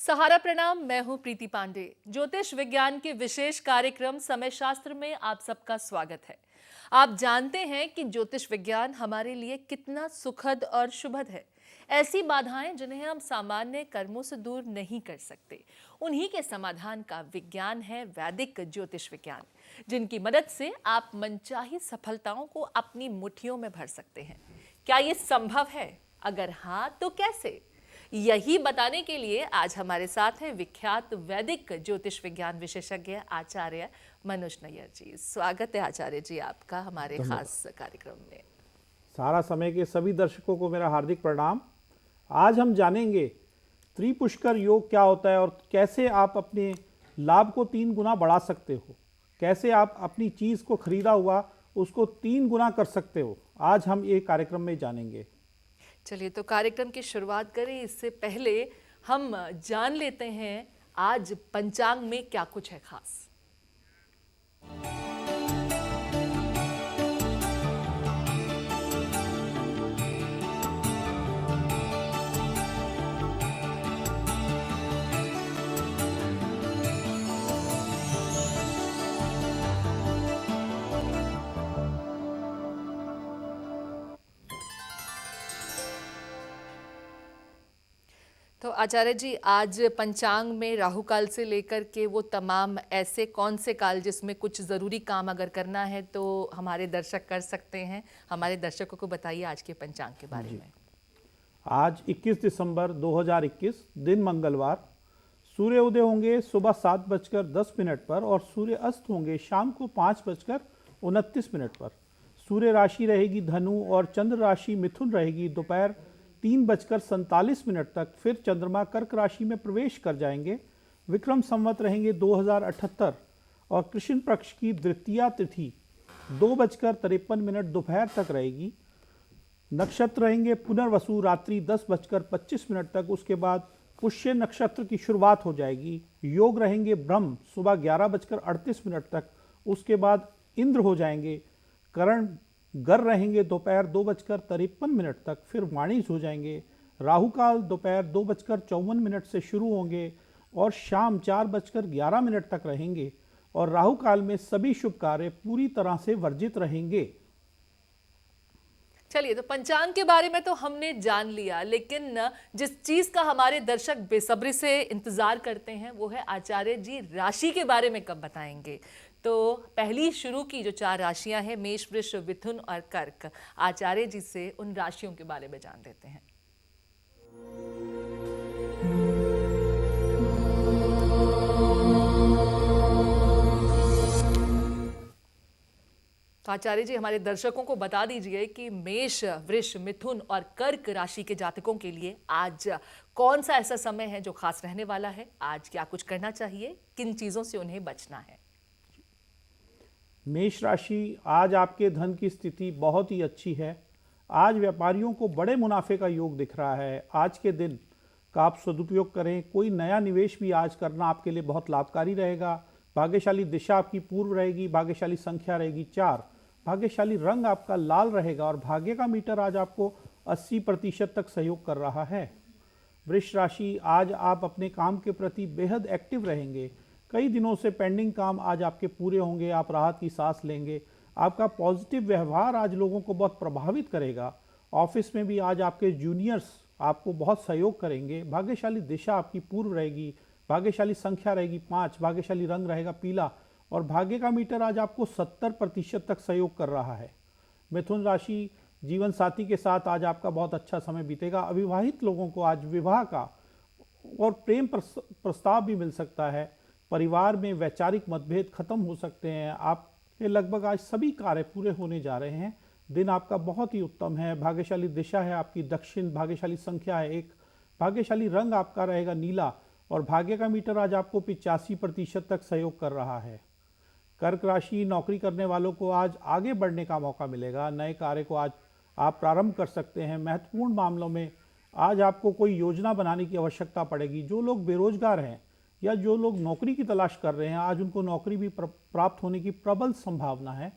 सहारा प्रणाम। मैं हूं प्रीति पांडे। ज्योतिष विज्ञान के विशेष कार्यक्रम समय शास्त्र में आप सबका स्वागत है। आप जानते हैं कि ज्योतिष विज्ञान हमारे लिए कितना सुखद और शुभद है। ऐसी बाधाएं जिन्हें हम सामान्य कर्मों से दूर नहीं कर सकते, उन्हीं के समाधान का विज्ञान है वैदिक ज्योतिष विज्ञान, जिनकी मदद से आप मनचाही सफलताओं को अपनी मुट्ठियों में भर सकते हैं। क्या ये संभव है? अगर हाँ, तो कैसे? यही बताने के लिए आज हमारे साथ हैं विख्यात वैदिक ज्योतिष विज्ञान विशेषज्ञ आचार्य मनोज नैयर जी। स्वागत है आचार्य जी आपका हमारे खास कार्यक्रम में। सारा समय के सभी दर्शकों को मेरा हार्दिक प्रणाम। आज हम जानेंगे त्रिपुष्कर योग क्या होता है और कैसे आप अपने लाभ को 3 गुना बढ़ा सकते हो, कैसे आप अपनी चीज़ को खरीदा हुआ उसको 3 गुना कर सकते हो। आज हम ये कार्यक्रम में जानेंगे। चलिए तो कार्यक्रम की शुरुआत करें। इससे पहले हम जान लेते हैं आज पंचांग में क्या कुछ है खास। तो आचार्य जी, आज पंचांग में राहु काल से लेकर के वो तमाम ऐसे कौन से काल जिसमें कुछ ज़रूरी काम अगर करना है तो हमारे दर्शक कर सकते हैं, हमारे दर्शकों को बताइए आज के पंचांग के बारे में। आज 21 दिसंबर 2021 दिन मंगलवार, सूर्य उदय होंगे सुबह 7:10 पर और सूर्य अस्त होंगे शाम को 5:29 पर। सूर्य राशि रहेगी धनु और चंद्र राशि मिथुन रहेगी दोपहर 3:47 तक। फिर चंद्रमा कर्क राशि में प्रवेश कर जाएंगे। विक्रम संवत रहेंगे 2078 और कृष्ण पक्ष की द्वितीया तिथि 2:53 दोपहर तक रहेगी। नक्षत्र रहेंगे पुनर्वसु रात्रि 10:25 तक। उसके बाद पुष्य नक्षत्र की शुरुआत हो जाएगी। योग रहेंगे ब्रह्म सुबह 11:38 तक। उसके बाद इंद्र हो जाएंगे। करण गर रहेंगे दोपहर 2:53 तक। फिर वाणिज हो जाएंगे। राहु काल दोपहर 2:54 से शुरू होंगे और शाम 4:11 तक रहेंगे। और राहु काल में सभी शुभ कार्य पूरी तरह से वर्जित रहेंगे। चलिए, तो पंचांग के बारे में तो हमने जान लिया, लेकिन जिस चीज का हमारे दर्शक बेसब्री से इंतजार करते हैं वो है आचार्य जी राशि के बारे में कब बताएंगे। तो पहली शुरू की जो 4 राशियां हैं, मेष वृष मिथुन और कर्क, आचार्य जी से उन राशियों के बारे में जान लेते हैं। तो आचार्य जी हमारे दर्शकों को बता दीजिए कि मेष वृष मिथुन और कर्क राशि के जातकों के लिए आज कौन सा ऐसा समय है जो खास रहने वाला है। आज क्या कुछ करना चाहिए, किन चीजों से उन्हें बचना है। मेष राशि, आज आपके धन की स्थिति बहुत ही अच्छी है। आज व्यापारियों को बड़े मुनाफे का योग दिख रहा है। आज के दिन का आप सदुपयोग करें। कोई नया निवेश भी आज करना आपके लिए बहुत लाभकारी रहेगा। भाग्यशाली दिशा आपकी पूर्व रहेगी। भाग्यशाली संख्या रहेगी 4। भाग्यशाली रंग आपका लाल रहेगा और भाग्य का मीटर आज आपको 80% तक सहयोग कर रहा है। वृष राशि, आज आप अपने काम के प्रति बेहद एक्टिव रहेंगे। कई दिनों से पेंडिंग काम आज आपके पूरे होंगे। आप राहत की सांस लेंगे। आपका पॉजिटिव व्यवहार आज लोगों को बहुत प्रभावित करेगा। ऑफिस में भी आज आपके जूनियर्स आपको बहुत सहयोग करेंगे। भाग्यशाली दिशा आपकी पूर्व रहेगी। भाग्यशाली संख्या रहेगी 5। भाग्यशाली रंग रहेगा पीला और भाग्य का मीटर आज आपको 70% तक सहयोग कर रहा है। मिथुन राशि, जीवन साथी के साथ आज आपका बहुत अच्छा समय बीतेगा। अविवाहित लोगों को आज विवाह का और प्रेम प्रस्ताव भी मिल सकता है। परिवार में वैचारिक मतभेद खत्म हो सकते हैं। आपके लगभग आज सभी कार्य पूरे होने जा रहे हैं। दिन आपका बहुत ही उत्तम है। भाग्यशाली दिशा है आपकी दक्षिण। भाग्यशाली संख्या है 1। भाग्यशाली रंग आपका रहेगा नीला और भाग्य का मीटर आज आपको 85% तक सहयोग कर रहा है। कर्क राशि, नौकरी करने वालों को आज आगे बढ़ने का मौका मिलेगा। नए कार्य को आज आप प्रारंभ कर सकते हैं। महत्वपूर्ण मामलों में आज आपको कोई योजना बनाने की आवश्यकता पड़ेगी। जो लोग बेरोजगार हैं या जो लोग नौकरी की तलाश कर रहे हैं, आज उनको नौकरी भी प्राप्त होने की प्रबल संभावना है।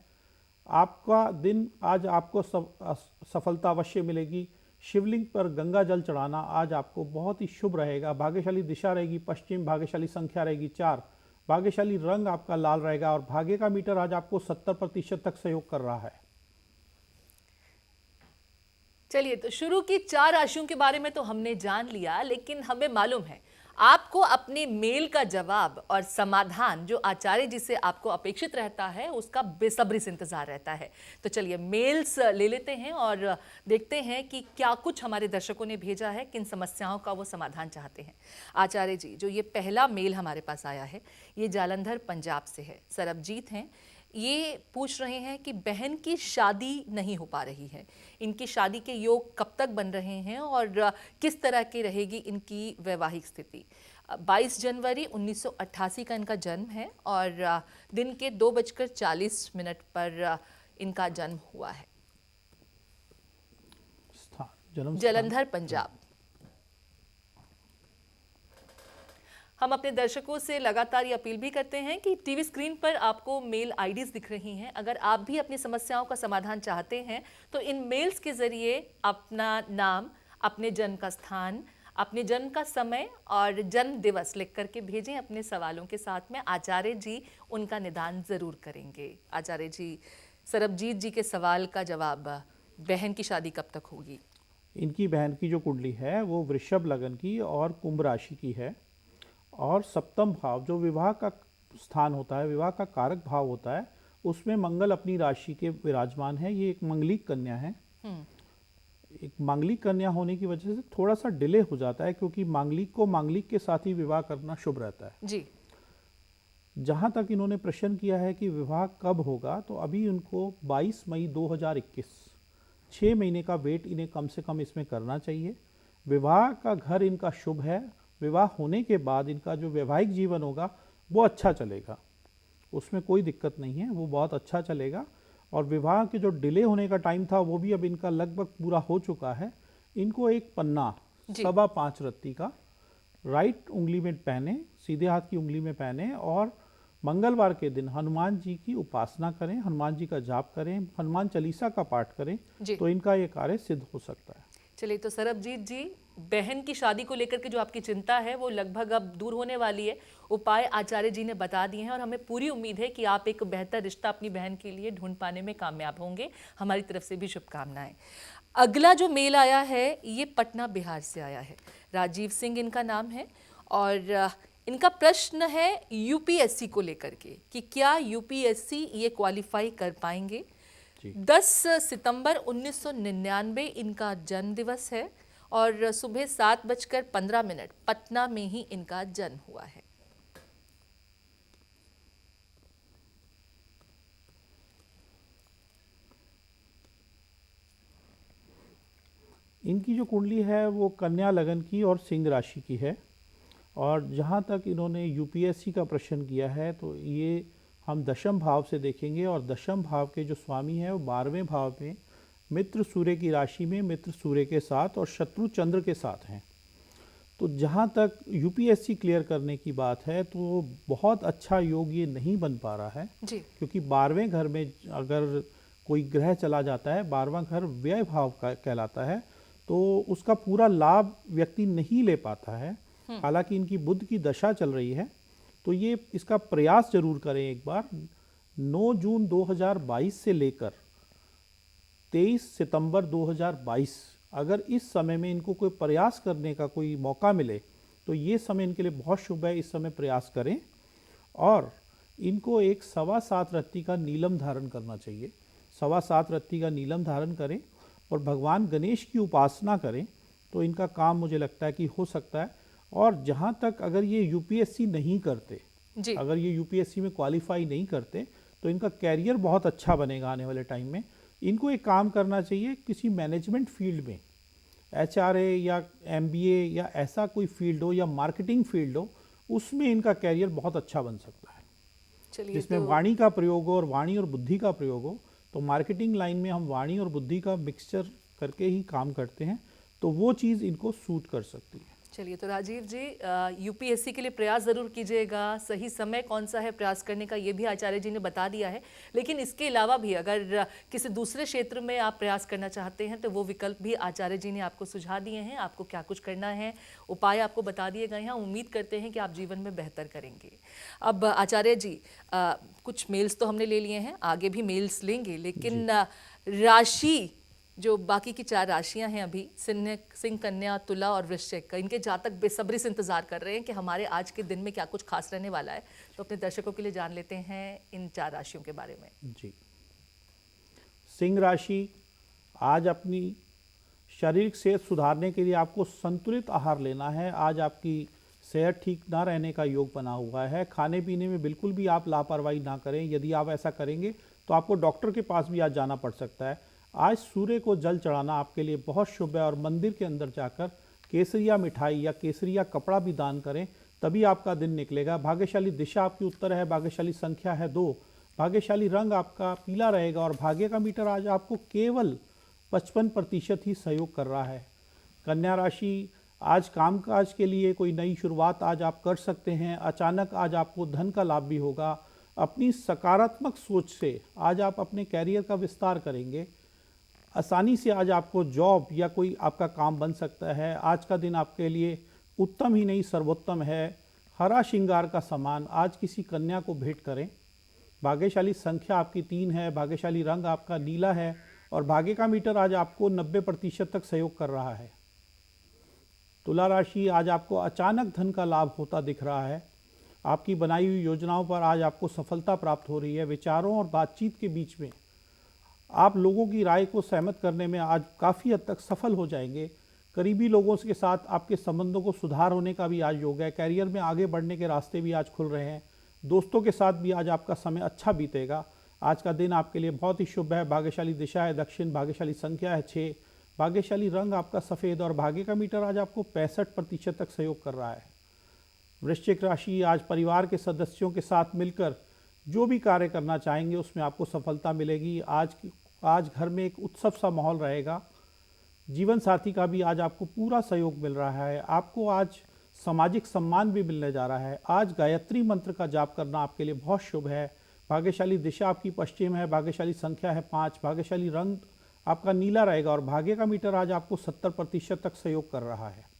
आपका दिन आज आपको सफलता अवश्य मिलेगी। शिवलिंग पर गंगा जल चढ़ाना आज आपको बहुत ही शुभ रहेगा। भाग्यशाली दिशा रहेगी पश्चिम, भाग्यशाली संख्या रहेगी 4, भाग्यशाली रंग आपका लाल रहेगा और भाग्य का मीटर आज आपको 70% तक सहयोग कर रहा है। चलिए, तो शुरू की 4 राशियों के बारे में तो हमने जान लिया, लेकिन हमें मालूम है आपको अपने मेल का जवाब और समाधान जो आचार्य जी से आपको अपेक्षित रहता है उसका बेसब्री से इंतजार रहता है। तो चलिए मेल्स ले लेते हैं और देखते हैं कि क्या कुछ हमारे दर्शकों ने भेजा है, किन समस्याओं का वो समाधान चाहते हैं। आचार्य जी, जो ये पहला मेल हमारे पास आया है ये जालंधर पंजाब से है। सरबजीत हैं, ये पूछ रहे हैं कि बहन की शादी नहीं हो पा रही है, इनकी शादी के योग कब तक बन रहे हैं और किस तरह की रहेगी इनकी वैवाहिक स्थिति। 22 जनवरी 1988 का इनका जन्म है और दिन के 2:40 पर इनका जन्म हुआ है। जन्म जालंधर पंजाब। हम अपने दर्शकों से लगातार ये अपील भी करते हैं कि टीवी स्क्रीन पर आपको मेल आईडीज दिख रही हैं। अगर आप भी अपनी समस्याओं का समाधान चाहते हैं तो इन मेल्स के जरिए अपना नाम, अपने जन्म का स्थान, अपने जन्म का समय और जन्म दिवस लिख करके भेजें अपने सवालों के साथ में। आचार्य जी उनका निदान जरूर करेंगे। आचार्य जी, सरबजीत जी के सवाल का जवाब, बहन की शादी कब तक होगी? इनकी बहन की जो कुंडली है वो वृषभ लगन की और कुंभ राशि की है और सप्तम भाव जो विवाह का स्थान होता है, विवाह का कारक भाव होता है, उसमें मंगल अपनी राशि के विराजमान है। ये एक मंगलिक कन्या है। एक मांगलिक कन्या होने की वजह से थोड़ा सा डिले हो जाता है क्योंकि मांगलिक को मांगलिक के साथ ही विवाह करना शुभ रहता है जी। जहां तक इन्होंने प्रश्न किया है कि विवाह कब होगा, तो अभी उनको 22 मई 2021, 6 महीने का वेट इन्हें कम से कम इसमें करना चाहिए। विवाह का घर इनका शुभ है। विवाह होने के बाद इनका जो वैवाहिक जीवन होगा वो अच्छा चलेगा, उसमें कोई दिक्कत नहीं है, वो बहुत अच्छा चलेगा। और विवाह के जो डिले होने का टाइम था वो भी अब इनका लगभग पूरा हो चुका है। इनको एक पन्ना 5.25 रत्ती का राइट उंगली में पहने, सीधे हाथ की उंगली में पहने और मंगलवार के दिन हनुमान जी की उपासना करें, हनुमान जी का जाप करें, हनुमान चालीसा का पाठ करें, तो इनका ये कार्य सिद्ध हो सकता है। चलिए, तो सरबजीत जी, बहन की शादी को लेकर के जो आपकी चिंता है वो लगभग अब दूर होने वाली है। उपाय आचार्य जी ने बता दिए हैं और हमें पूरी उम्मीद है कि आप एक बेहतर रिश्ता अपनी बहन के लिए ढूंढ पाने में कामयाब होंगे। हमारी तरफ से भी शुभकामनाएं। अगला जो मेल आया है ये पटना बिहार से आया है। राजीव सिंह इनका नाम है और इनका प्रश्न है यूपीएससी को लेकर के कि क्या यूपीएससी ये क्वालिफाई कर पाएंगे। 10 सितंबर 1999 इनका जन्म दिवस है और सुबह 7:15 पटना में ही इनका जन्म हुआ है। इनकी जो कुंडली है वो कन्या लगन की और सिंह राशि की है और जहाँ तक इन्होंने यूपीएससी का प्रश्न किया है तो ये हम दशम भाव से देखेंगे और दशम भाव के जो स्वामी हैं वो 12वें भाव में मित्र सूर्य की राशि में मित्र सूर्य के साथ और शत्रु चंद्र के साथ हैं। तो जहाँ तक यूपीएससी क्लियर करने की बात है तो बहुत अच्छा योग ये नहीं बन पा रहा है जी। क्योंकि 12वें घर में अगर कोई ग्रह चला जाता है, 12वां घर व्यय भाव का कहलाता है, तो उसका पूरा लाभ व्यक्ति नहीं ले पाता है। हालांकि इनकी बुध की दशा चल रही है तो ये इसका प्रयास जरूर करें एक बार। 9 जून 2022 से लेकर 23 सितंबर 2022 अगर इस समय में इनको कोई प्रयास करने का कोई मौका मिले तो ये समय इनके लिए बहुत शुभ है। इस समय प्रयास करें और इनको एक 7.25 रत्ती का नीलम धारण करना चाहिए। 7.25 रत्ती का नीलम धारण करें और भगवान गणेश की उपासना करें तो इनका काम मुझे लगता है कि हो सकता है। और जहाँ तक अगर ये यूपीएससी नहीं करते, अगर ये यूपीएससी में क्वालिफाई नहीं करते तो इनका कैरियर बहुत अच्छा बनेगा आने वाले टाइम में। इनको एक काम करना चाहिए, किसी मैनेजमेंट फील्ड में एचआरए या एमबीए या ऐसा कोई फील्ड हो या मार्केटिंग फील्ड हो, उसमें इनका कैरियर बहुत अच्छा बन सकता है जिसमें वाणी का प्रयोग हो और वाणी और बुद्धि का प्रयोग हो। तो मार्केटिंग लाइन में हम वाणी और बुद्धि का मिक्सचर करके ही काम करते हैं तो वो चीज़ इनको सूट कर सकती है। चलिए, तो राजीव जी, यूपीएससी के लिए प्रयास ज़रूर कीजिएगा। सही समय कौन सा है प्रयास करने का, ये भी आचार्य जी ने बता दिया है। लेकिन इसके अलावा भी अगर किसी दूसरे क्षेत्र में आप प्रयास करना चाहते हैं तो वो विकल्प भी आचार्य जी ने आपको सुझा दिए हैं। आपको क्या कुछ करना है, उपाय आपको बता दिए गए हैं। उम्मीद करते हैं कि आप जीवन में बेहतर करेंगे। अब आचार्य जी, कुछ मेल्स तो हमने ले लिए हैं, आगे भी मेल्स लेंगे, लेकिन राशि जो बाकी की 4 राशियां हैं, अभी सिंह, कन्या, तुला और वृश्चिक, इनके जातक बेसब्री से इंतजार कर रहे हैं कि हमारे आज के दिन में क्या कुछ खास रहने वाला है। तो अपने दर्शकों के लिए जान लेते हैं इन 4 राशियों के बारे में। जी, सिंह राशि, आज अपनी शारीरिक सेहत सुधारने के लिए आपको संतुलित आहार लेना है। आज आपकी सेहत ठीक ना रहने का योग बना हुआ है। खाने पीने में बिल्कुल भी आप लापरवाही ना करें। यदि आप ऐसा करेंगे तो आपको डॉक्टर के पास भी आज जाना पड़ सकता है। आज सूर्य को जल चढ़ाना आपके लिए बहुत शुभ है और मंदिर के अंदर जाकर केसरिया मिठाई या केसरिया कपड़ा भी दान करें, तभी आपका दिन निकलेगा। भाग्यशाली दिशा आपकी उत्तर है, भाग्यशाली संख्या है 2, भाग्यशाली रंग आपका पीला रहेगा और भाग्य का मीटर आज आपको केवल 55% ही सहयोग कर रहा है। कन्या राशि, आज कामकाज के लिए कोई नई शुरुआत आज आप कर सकते हैं। अचानक आज आपको धन का लाभ भी होगा। अपनी सकारात्मक सोच से आज आप अपने कैरियर का विस्तार करेंगे। आसानी से आज आपको जॉब या कोई आपका काम बन सकता है। आज का दिन आपके लिए उत्तम ही नहीं सर्वोत्तम है। हरा श्रृंगार का सामान आज किसी कन्या को भेंट करें। भाग्यशाली संख्या आपकी 3 है, भाग्यशाली रंग आपका नीला है और भाग्य का मीटर आज आपको 90% तक सहयोग कर रहा है। तुला राशि, आज आपको अचानक धन का लाभ होता दिख रहा है। आपकी बनाई हुई योजनाओं पर आज आपको सफलता प्राप्त हो रही है। विचारों और बातचीत के बीच में आप लोगों की राय को सहमत करने में आज काफ़ी हद तक सफल हो जाएंगे। करीबी लोगों के साथ आपके संबंधों को सुधार होने का भी आज योग है। कैरियर में आगे बढ़ने के रास्ते भी आज खुल रहे हैं। दोस्तों के साथ भी आज आपका समय अच्छा बीतेगा। आज का दिन आपके लिए बहुत ही शुभ है। भाग्यशाली दिशा है दक्षिण, भाग्यशाली संख्या है 6, भाग्यशाली रंग आपका सफ़ेद और भाग्य का मीटर आज आपको 65% तक सहयोग कर रहा है। वृश्चिक राशि, आज परिवार के सदस्यों के साथ मिलकर जो भी कार्य करना चाहेंगे उसमें आपको सफलता मिलेगी। आज घर में एक उत्सव सा माहौल रहेगा। जीवन साथी का भी आज आपको पूरा सहयोग मिल रहा है। आपको आज सामाजिक सम्मान भी मिलने जा रहा है। आज गायत्री मंत्र का जाप करना आपके लिए बहुत शुभ है। भाग्यशाली दिशा आपकी पश्चिम है, भाग्यशाली संख्या है 5, भाग्यशाली रंग आपका नीला रहेगा और भाग्य का मीटर आज आपको 70% तक सहयोग कर रहा है।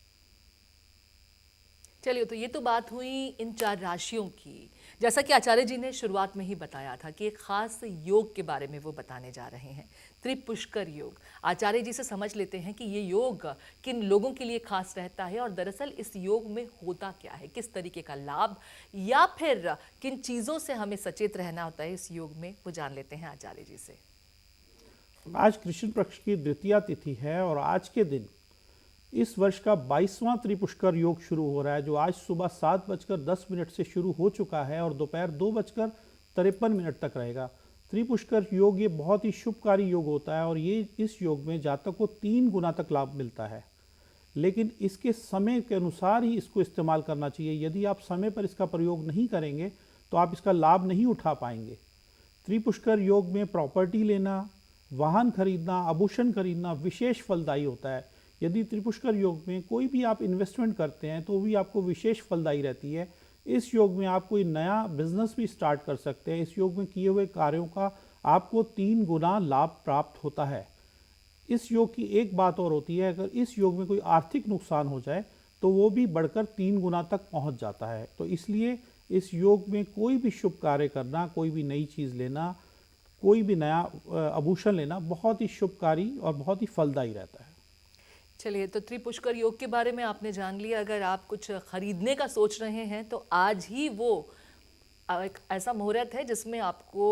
चलिए, तो ये तो बात हुई इन 4 राशियों की। जैसा कि आचार्य जी ने शुरुआत में ही बताया था कि एक खास योग के बारे में वो बताने जा रहे हैं, त्रिपुष्कर योग। आचार्य जी से समझ लेते हैं कि ये योग किन लोगों के लिए खास रहता है और दरअसल इस योग में होता क्या है, किस तरीके का लाभ या फिर किन चीज़ों से हमें सचेत रहना होता है इस योग में, वो जान लेते हैं आचार्य जी से। आज कृष्ण पक्ष की द्वितीया तिथि है और आज के दिन इस वर्ष का 22वां त्रिपुष्कर योग शुरू हो रहा है, जो आज सुबह 7:10 से शुरू हो चुका है और दोपहर 2:53 तक रहेगा। त्रिपुष्कर योग ये बहुत ही शुभकारी योग होता है और ये इस योग में जातक को 3 गुना तक लाभ मिलता है, लेकिन इसके समय के अनुसार ही इसको इस्तेमाल करना चाहिए। यदि आप समय पर इसका प्रयोग नहीं करेंगे तो आप इसका लाभ नहीं उठा पाएंगे। त्रिपुष्कर योग में प्रॉपर्टी लेना, वाहन खरीदना, आभूषण खरीदना विशेष फलदायी होता है। यदि त्रिपुष्कर योग में कोई भी आप इन्वेस्टमेंट करते हैं तो भी आपको विशेष फलदायी रहती है। इस योग में आप कोई नया बिजनेस भी स्टार्ट कर सकते हैं। इस योग में किए हुए कार्यों का आपको 3 गुना लाभ प्राप्त होता है। इस योग की एक बात और होती है, अगर इस योग में कोई आर्थिक नुकसान हो जाए तो वो भी बढ़कर 3 गुना तक पहुंच जाता है। तो इसलिए इस योग में कोई भी शुभ कार्य करना, कोई भी नई चीज़ लेना, कोई भी नया आभूषण लेना बहुत ही शुभकारी और बहुत ही फलदायी रहता है। चलिए, तो त्रिपुष्कर योग के बारे में आपने जान लिया। अगर आप कुछ खरीदने का सोच रहे हैं तो आज ही वो एक ऐसा मुहूर्त है जिसमें आपको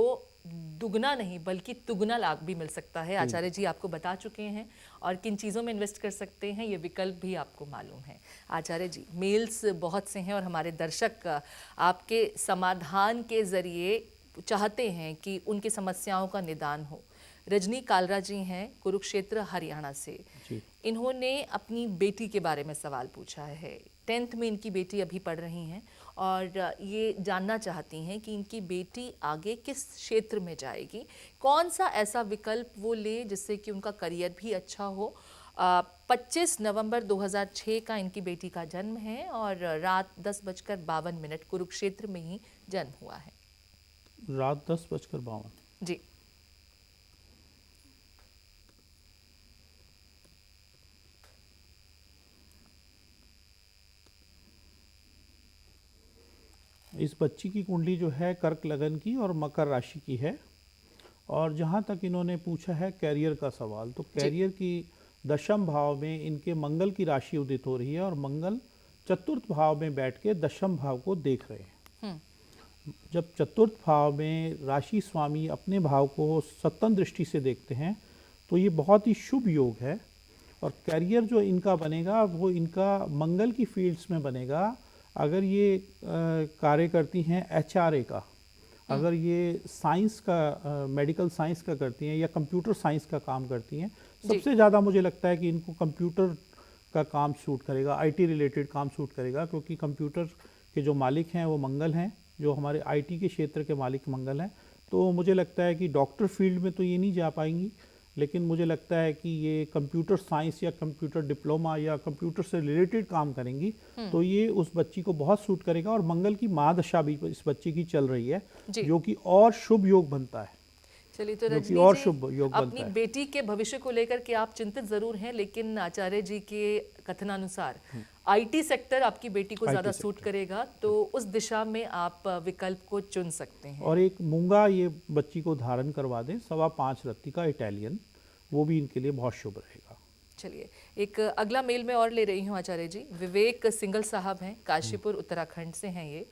दुगना नहीं बल्कि तुगना लाभ भी मिल सकता है। आचार्य जी आपको बता चुके हैं और किन चीज़ों में इन्वेस्ट कर सकते हैं, ये विकल्प भी आपको मालूम है। आचार्य जी, मेल्स बहुत से हैं और हमारे दर्शक आपके समाधान के ज़रिए चाहते हैं कि उनकी समस्याओं का निदान हो। रजनी कालरा जी हैं, कुरुक्षेत्र हरियाणा से। इन्होंने अपनी बेटी के बारे में सवाल पूछा है। 10th में इनकी बेटी अभी पढ़ रही हैं और ये जानना चाहती हैं कि इनकी बेटी आगे किस क्षेत्र में जाएगी, कौन सा ऐसा विकल्प वो ले जिससे कि उनका करियर भी अच्छा हो 25 नवंबर 2006 का इनकी बेटी का जन्म है और रात 10:52 कुरुक्षेत्र में ही जन्म हुआ है। रात 10:52। जी। इस बच्ची की कुंडली जो है कर्क लगन की और मकर राशि की है। और जहाँ तक इन्होंने पूछा है कैरियर का सवाल, तो जी। कैरियर की दशम भाव में इनके मंगल की राशि उदित हो रही है और मंगल चतुर्थ भाव में बैठ के दशम भाव को देख रहे हैं। जब चतुर्थ भाव में राशि स्वामी अपने भाव को सप्तम दृष्टि से देखते हैं तो ये बहुत ही शुभ योग है। और कैरियर जो इनका बनेगा वो इनका मंगल की फील्ड्स में बनेगा। अगर ये कार्य करती हैं एचआरए का, अगर ये साइंस का मेडिकल साइंस का करती हैं या कंप्यूटर साइंस का काम करती हैं, सबसे ज़्यादा मुझे लगता है कि इनको कंप्यूटर का काम सूट करेगा, आईटी रिलेटेड काम सूट करेगा, क्योंकि कंप्यूटर के जो मालिक हैं वो मंगल हैं, जो हमारे आईटी के क्षेत्र के मालिक मंगल हैं। तो मुझे लगता है कि डॉक्टर फील्ड में तो ये नहीं जा पाएंगी, लेकिन मुझे लगता है कि ये कंप्यूटर साइंस या कंप्यूटर डिप्लोमा या कंप्यूटर से रिलेटेड काम करेंगी, तो ये उस बच्ची को बहुत सूट करेगा। और मंगल की महादशा भी इस बच्ची की चल रही है, जो कि और शुभ योग बनता है। चलिए, तो जो कि रजनी और जी, शुभ योग बनता अपनी है। बेटी के भविष्य को लेकर के आप चिंतित जरूर हैं, लेकिन आचार्य जी के कथनानुसार आईटी सेक्टर आपकी बेटी को ज्यादा IT सूट सेक्टर। करेगा, तो उस दिशा में आप विकल्प को चुन सकते हैं। और एक मूंगा ये बच्ची को धारण करवा दें 5.25 रत्ती का इटालियन, वो भी इनके लिए बहुत शुभ रहेगा। चलिए, एक अगला मेल मैं और ले रही हूँ आचार्य जी। विवेक सिंगल साहब हैं, काशीपुर उत्तराखंड से हैं ये।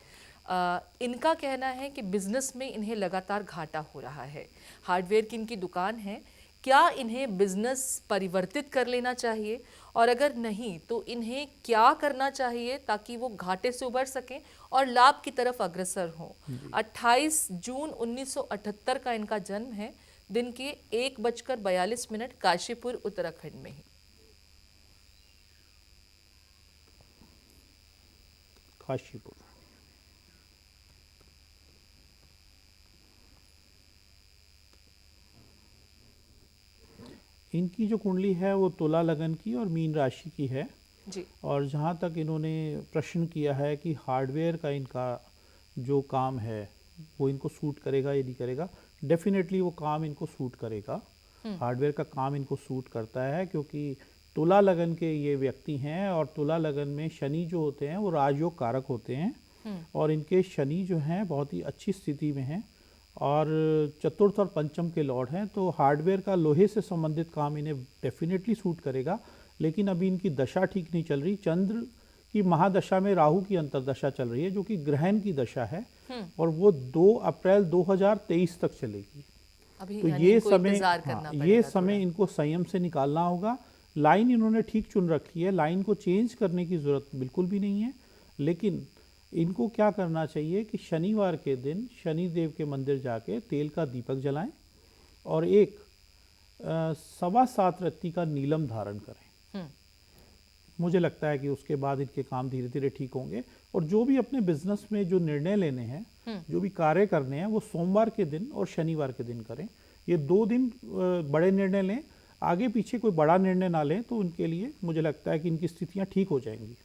इनका कहना है कि बिजनेस में इन्हें लगातार घाटा हो रहा है। हार्डवेयर की इनकी दुकान है, क्या इन्हें बिजनेस परिवर्तित कर लेना चाहिए, और अगर नहीं तो इन्हें क्या करना चाहिए ताकि वो घाटे से उबर सकें और लाभ की तरफ अग्रसर हों। 28 जून 1978 का इनका जन्म है, दिन के 1:42 काशीपुर उत्तराखंड में ही। काशीपुर। इनकी जो कुंडली है वो तुला लगन की और मीन राशि की है जी। और जहाँ तक इन्होंने प्रश्न किया है कि हार्डवेयर का इनका जो काम है वो इनको सूट करेगा या नहीं करेगा, डेफिनेटली वो काम इनको सूट करेगा। हार्डवेयर का काम इनको सूट करता है, क्योंकि तुला लगन के ये व्यक्ति हैं और तुला लगन में शनि जो होते हैं वो राजयोग कारक होते हैं और इनके शनि जो हैं बहुत ही अच्छी स्थिति में हैं और चतुर्थ और पंचम के लॉर्ड हैं। तो हार्डवेयर का लोहे से संबंधित काम इन्हें डेफिनेटली सूट करेगा। लेकिन अभी इनकी दशा ठीक नहीं चल रही। चंद्र की महादशा में राहु की अंतर्दशा चल रही है, जो कि ग्रहण की दशा है और वो 2 अप्रैल 2023 तक चलेगी। अभी तो यानी ये इनको समय, इंतजार करना हाँ, पड़ेगा ये थोड़ा। समय इनको संयम से निकालना होगा। लाइन इन्होंने ठीक चुन रखी है, लाइन को चेंज करने की ज़रूरत बिल्कुल भी नहीं है। लेकिन इनको क्या करना चाहिए कि शनिवार के दिन शनि देव के मंदिर जाके तेल का दीपक जलाएं और एक 7.25 रत्ती का नीलम धारण करें। मुझे लगता है कि उसके बाद इनके काम धीरे धीरे ठीक होंगे। और जो भी अपने बिजनेस में जो निर्णय लेने हैं, जो भी कार्य करने हैं, वो सोमवार के दिन और शनिवार के दिन करें। ये 2 दिन बड़े निर्णय लें, आगे पीछे कोई बड़ा निर्णय ना लें, तो उनके लिए मुझे लगता है कि इनकी स्थितियां ठीक हो जाएंगी।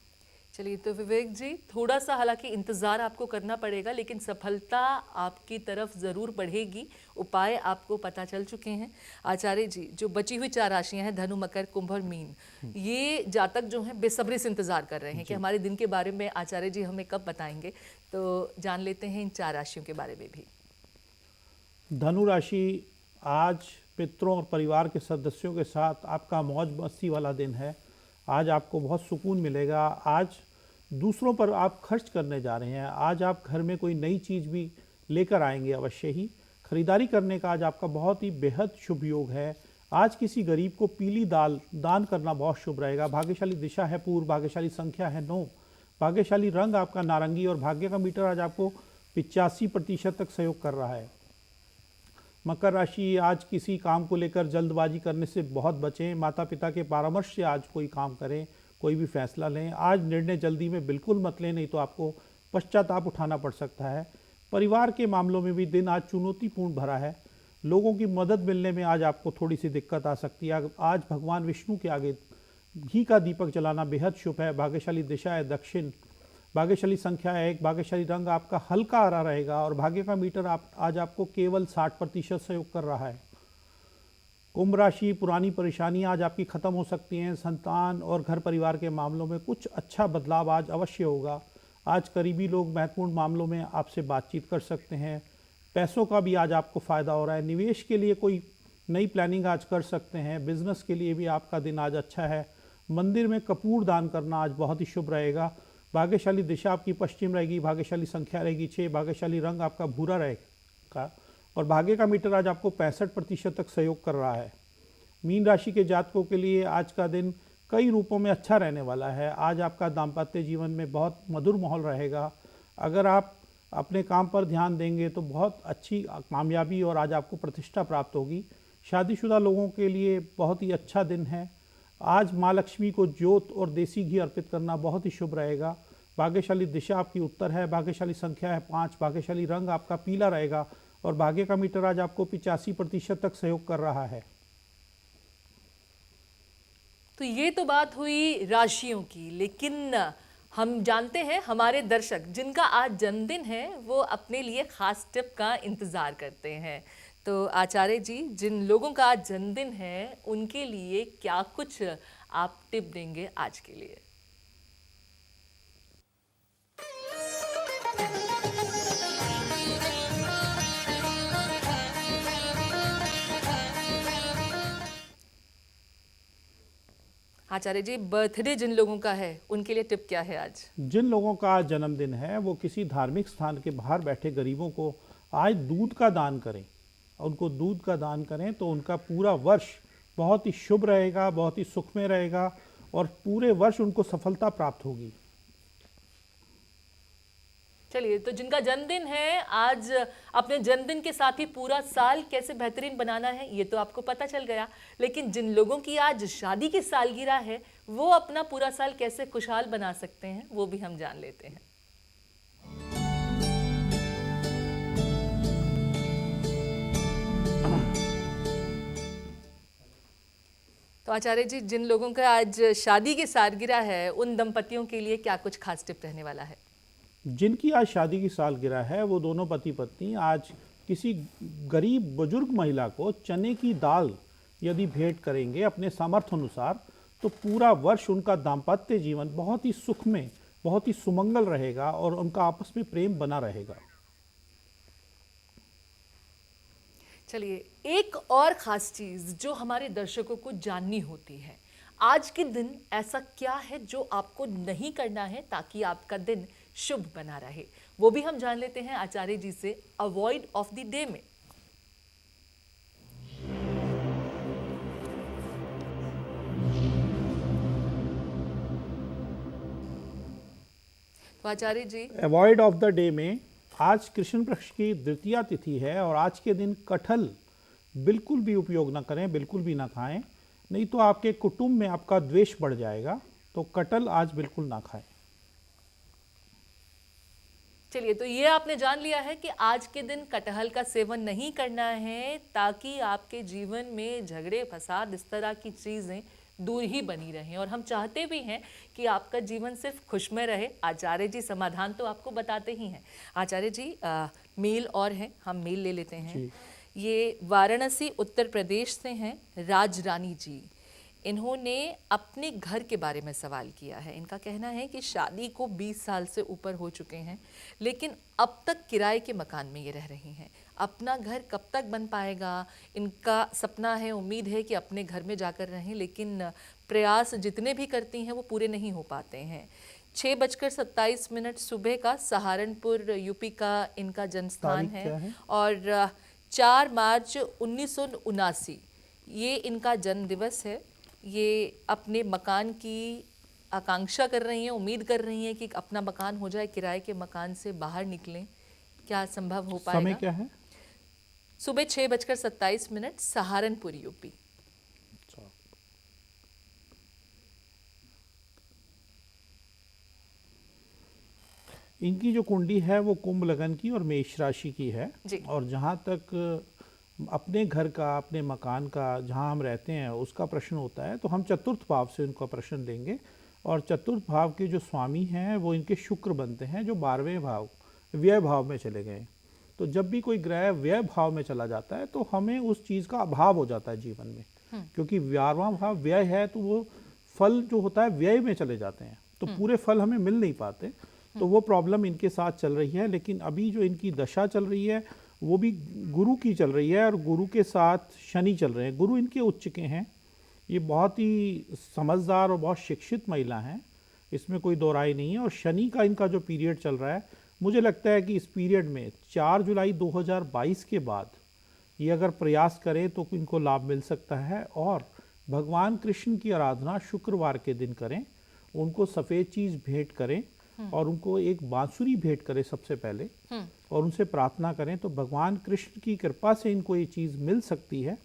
चलिए, तो विवेक जी, थोड़ा सा हालांकि इंतजार आपको करना पड़ेगा, लेकिन सफलता आपकी तरफ जरूर बढ़ेगी। उपाय आपको पता चल चुके हैं। आचार्य जी, जो बची हुई 4 राशियां हैं, धनु, मकर, कुंभ और मीन, ये जातक जो हैं बेसब्री से इंतजार कर रहे हैं कि हमारे दिन के बारे में आचार्य जी हमें कब बताएंगे। तो जान लेते हैं इन 4 राशियों के बारे में भी। धनु राशि, आज मित्रों और परिवार के सदस्यों के साथ आपका मौज मस्ती वाला दिन है। आज आपको बहुत सुकून मिलेगा। आज दूसरों पर आप खर्च करने जा रहे हैं। आज आप घर में कोई नई चीज़ भी लेकर आएंगे अवश्य ही। खरीदारी करने का आज आपका बहुत ही बेहद शुभ योग है। आज किसी गरीब को पीली दाल दान करना बहुत शुभ रहेगा। भाग्यशाली दिशा है पूर्व, भाग्यशाली संख्या है 9, भाग्यशाली रंग आपका नारंगी और भाग्य का मीटर आज आपको 85% तक सहयोग कर रहा है। मकर राशि, आज किसी काम को लेकर जल्दबाजी करने से बहुत बचें। माता पिता के परामर्श से आज कोई काम करें, कोई भी फैसला लें। आज निर्णय जल्दी में बिल्कुल मत लें, नहीं तो आपको पश्चाताप उठाना पड़ सकता है। परिवार के मामलों में भी दिन आज चुनौतीपूर्ण भरा है। लोगों की मदद मिलने में आज आपको थोड़ी सी दिक्कत आ सकती है। आज भगवान विष्णु के आगे घी का दीपक जलाना बेहद शुभ है। भाग्यशाली दिशा है दक्षिण, भाग्यशाली संख्या है 1, भाग्यशाली रंग आपका हल्का हरा रहेगा और भाग्य का मीटर आज आपको केवल 60% सहयोग कर रहा है। कुंभ राशि, पुरानी परेशानियां आज आपकी खत्म हो सकती हैं। संतान और घर परिवार के मामलों में कुछ अच्छा बदलाव आज अवश्य होगा। आज करीबी लोग महत्वपूर्ण मामलों में आपसे बातचीत कर सकते हैं। पैसों का भी आज आपको फ़ायदा हो रहा है। निवेश के लिए कोई नई प्लानिंग आज कर सकते हैं। बिजनेस के लिए भी आपका दिन आज अच्छा है। मंदिर में कपूर दान करना आज बहुत ही शुभ रहेगा। भाग्यशाली दिशा आपकी पश्चिम रहेगी, भाग्यशाली संख्या रहेगी 6, भाग्यशाली रंग आपका भूरा रहेगा और भाग्य का मीटर आज आपको 65% तक सहयोग कर रहा है। मीन राशि के जातकों के लिए आज का दिन कई रूपों में अच्छा रहने वाला है। आज आपका दाम्पत्य जीवन में बहुत मधुर माहौल रहेगा। अगर आप अपने काम पर ध्यान देंगे तो बहुत अच्छी कामयाबी और आज आपको प्रतिष्ठा प्राप्त होगी। शादीशुदा लोगों के लिए बहुत ही अच्छा दिन है। आज माँ लक्ष्मी को जोत और देसी घी अर्पित करना बहुत ही शुभ रहेगा। भाग्यशाली दिशा आपकी उत्तर है, भाग्यशाली संख्या है 5, भाग्यशाली रंग आपका पीला रहेगा और भाग्य का मीटर आज आपको 85% तक सहयोग कर रहा है। तो ये तो बात हुई राशियों की, लेकिन हम जानते हैं हमारे दर्शक जिनका आज जन्मदिन है वो अपने लिए खास टिप का इंतज़ार करते हैं। तो आचार्य जी, जिन लोगों का आज जन्मदिन है उनके लिए क्या कुछ आप टिप देंगे आज के लिए? आचार्य जी, बर्थडे जिन लोगों का है उनके लिए टिप क्या है आज? जिन लोगों का आज जन्मदिन है वो किसी धार्मिक स्थान के बाहर बैठे गरीबों को आज दूध का दान करें। उनको दूध का दान करें तो उनका पूरा वर्ष बहुत ही शुभ रहेगा, बहुत ही सुख में रहेगा और पूरे वर्ष उनको सफलता प्राप्त होगी। चलिए, तो जिनका जन्मदिन है आज अपने जन्मदिन के साथ ही पूरा साल कैसे बेहतरीन बनाना है ये तो आपको पता चल गया, लेकिन जिन लोगों की आज शादी की सालगिरह है वो अपना पूरा साल कैसे खुशहाल बना सकते हैं वो भी हम जान लेते हैं। तो आचार्य जी, जिन लोगों का आज शादी की सालगिरह है उन दंपतियों के लिए क्या कुछ खास टिप रहने वाला है? जिनकी आज शादी की सालगिरह है वो दोनों पति पत्नी आज किसी गरीब बुजुर्ग महिला को चने की दाल यदि भेंट करेंगे अपने सामर्थ्य अनुसार तो पूरा वर्ष उनका दाम्पत्य जीवन बहुत ही सुख में, बहुत ही सुमंगल रहेगा और उनका आपस में प्रेम बना रहेगा। चलिए, एक और खास चीज जो हमारे दर्शकों को जाननी होती है, आज के दिन ऐसा क्या है जो आपको नहीं करना है ताकि आपका दिन शुभ बना रहे, वो भी हम जान लेते हैं आचार्य जी से अवॉइड ऑफ द डे में। तो आचार्य जी, अवॉइड ऑफ द डे में आज कृष्ण पक्ष की द्वितीया तिथि है और आज के दिन कटहल बिल्कुल भी उपयोग ना करें, बिल्कुल भी ना खाएं, नहीं तो आपके कुटुंब में आपका द्वेष बढ़ जाएगा। तो कटहल आज बिल्कुल ना खाएं। चलिए, तो ये आपने जान लिया है कि आज के दिन कटहल का सेवन नहीं करना है ताकि आपके जीवन में झगड़े फसाद इस तरह की चीज़ें दूर ही बनी रहें, और हम चाहते भी हैं कि आपका जीवन सिर्फ खुशमय रहे। आचार्य जी समाधान तो आपको बताते ही हैं। आचार्य जी, मेल और हैं, हम मेल ले लेते हैं। ये वाराणसी उत्तर प्रदेश से हैं राज रानी जी। इन्होंने अपने घर के बारे में सवाल किया है। इनका कहना है कि शादी को 20 साल से ऊपर हो चुके हैं, लेकिन अब तक किराए के मकान में ये रह रही हैं। अपना घर कब तक बन पाएगा? इनका सपना है, उम्मीद है कि अपने घर में जाकर रहें, लेकिन प्रयास जितने भी करती हैं वो पूरे नहीं हो पाते हैं। 6:27 सुबह का सहारनपुर यूपी का इनका जन्म स्थान है और 4 मार्च 1979 ये इनका जन्म दिवस है। ये अपने मकान की आकांक्षा कर रही हैं, उम्मीद कर रही हैं कि अपना मकान हो जाए, किराए के मकान से बाहर निकलें। क्या संभव हो पाएगा? समय क्या है? सुबह 6:27 सहारनपुर यूपी। इनकी जो कुंडली है वो कुंभ लगन की और मेष राशि की है जी। और जहाँ तक अपने घर का, अपने मकान का, जहाँ हम रहते हैं उसका प्रश्न होता है, तो हम चतुर्थ भाव से उनका प्रश्न लेंगे। और चतुर्थ भाव के जो स्वामी हैं वो इनके शुक्र बनते हैं, जो 12वें भाव व्यय भाव में चले गए। तो जब भी कोई ग्रह व्यय भाव में चला जाता है तो हमें उस चीज़ का अभाव हो जाता है जीवन में, क्योंकि 12वां भाव व्यय है, तो वो फल जो होता है व्यय में चले जाते हैं, तो पूरे फल हमें मिल नहीं पाते। तो वो प्रॉब्लम इनके साथ चल रही है। लेकिन अभी जो इनकी दशा चल रही है वो भी गुरु की चल रही है, और गुरु के साथ शनि चल रहे हैं। गुरु इनके उच्च के हैं, ये बहुत ही समझदार और बहुत शिक्षित महिला हैं, इसमें कोई दो राय नहीं है। और शनि का इनका जो पीरियड चल रहा है, मुझे लगता है कि इस पीरियड में 4 जुलाई 2022 के बाद ये अगर प्रयास करें तो इनको लाभ मिल सकता है। और भगवान कृष्ण की आराधना शुक्रवार के दिन करें, उनको सफ़ेद चीज़ भेंट करें और उनको एक बांसुरी भेंट करें सबसे पहले, और उनसे प्रार्थना करें, तो भगवान कृष्ण की कृपा से इनको ये चीज़ मिल सकती है।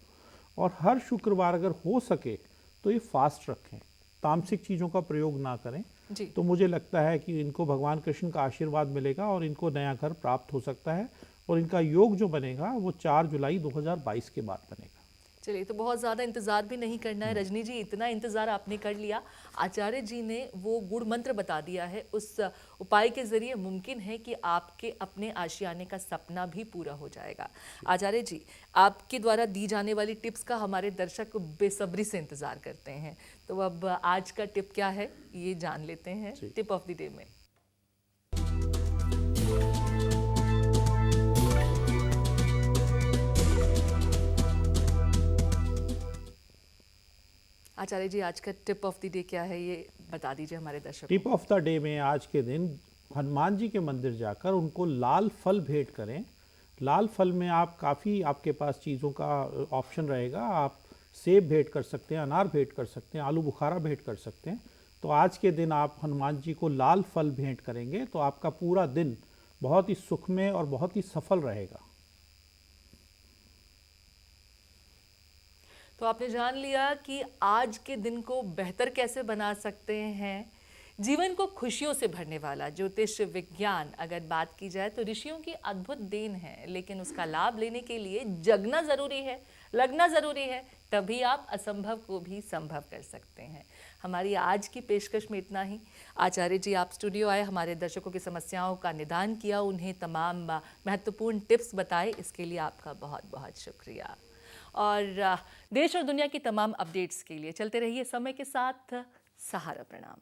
और हर शुक्रवार अगर हो सके तो ये फास्ट रखें, तामसिक चीज़ों का प्रयोग ना करें। जी। तो मुझे लगता है कि इनको भगवान कृष्ण का आशीर्वाद मिलेगा और इनको नया घर प्राप्त हो सकता है। और इनका योग जो बनेगा वो 4 जुलाई 2022 के बाद बनेगा। चलिए, तो बहुत ज़्यादा इंतज़ार भी नहीं करना है रजनी जी, इतना इंतज़ार आपने कर लिया। आचार्य जी ने वो गुड़ मंत्र बता दिया है, उस उपाय के ज़रिए मुमकिन है कि आपके अपने आशियाने का सपना भी पूरा हो जाएगा। आचार्य जी, आपके द्वारा दी जाने वाली टिप्स का हमारे दर्शक बेसब्री से इंतज़ार करते हैं, तो अब आज का टिप क्या है ये जान लेते हैं टिप ऑफ द डे में। आचार्य जी, आज का टिप ऑफ द डे क्या है ये बता दीजिए हमारे दर्शकों टिप ऑफ द डे में आज के दिन हनुमान जी के मंदिर जाकर उनको लाल फल भेंट करें। लाल फल में आप काफ़ी आपके पास चीज़ों का ऑप्शन रहेगा। आप सेब भेंट कर सकते हैं, अनार भेंट कर सकते हैं, आलू बुखारा भेंट कर सकते हैं। तो आज के दिन आप हनुमान जी को लाल फल भेंट करेंगे तो आपका पूरा दिन बहुत ही सुखमय और बहुत ही सफल रहेगा। तो आपने जान लिया कि आज के दिन को बेहतर कैसे बना सकते हैं। जीवन को खुशियों से भरने वाला ज्योतिष विज्ञान अगर बात की जाए तो ऋषियों की अद्भुत देन है, लेकिन उसका लाभ लेने के लिए जगना ज़रूरी है, लगना ज़रूरी है, तभी आप असंभव को भी संभव कर सकते हैं। हमारी आज की पेशकश में इतना ही। आचार्य जी, आप स्टूडियो आए, हमारे दर्शकों की समस्याओं का निदान किया, उन्हें तमाम महत्वपूर्ण टिप्स बताए, इसके लिए आपका बहुत बहुत शुक्रिया। और देश और दुनिया की तमाम अपडेट्स के लिए चलते रहिए समय के साथ। सहारा। प्रणाम।